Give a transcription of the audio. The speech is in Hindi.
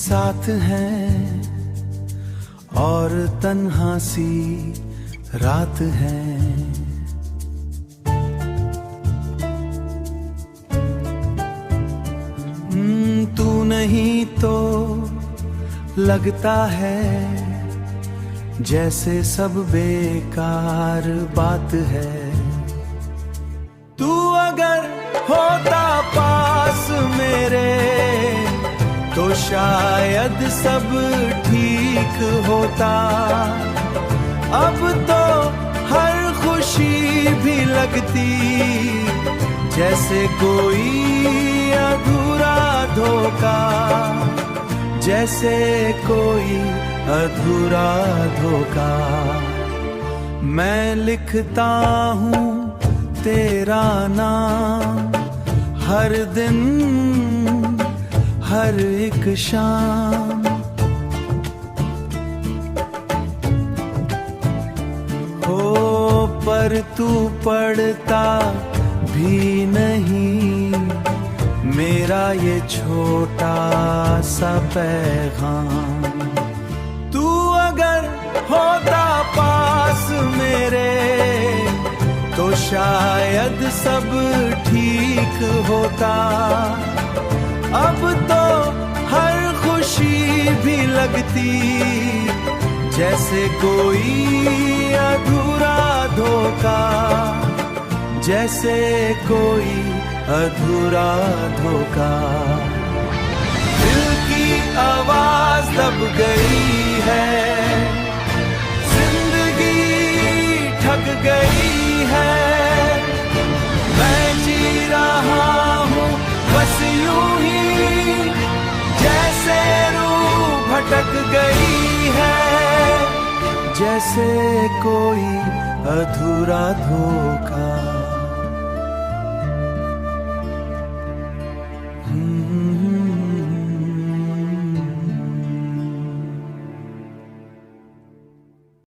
साथ हैं और तन्हा सी रात है। तू नहीं तो लगता है जैसे सब बेकार बात है। तू अगर होता पास मेरे तो शायद सब ठीक होता। अब तो हर खुशी भी लगती जैसे कोई अधूरा धोखा, जैसे कोई अधूरा धोखा। मैं लिखता हूँ तेरा नाम हर दिन हर एक शाम। हो पर तू पढ़ता भी नहीं मेरा ये छोटा सा पैगाम। तू अगर होता पास मेरे तो शायद सब ठीक होता। अब तो हर खुशी भी लगती जैसे कोई अधूरा धोखा, जैसे कोई अधूरा धोखा। दिल की आवाज दब गई है, जिंदगी ठग गई है। मैं जी रहा हूँ बस यूं ही जैसे रूह भटक गई है, जैसे कोई अधूरा धोखा।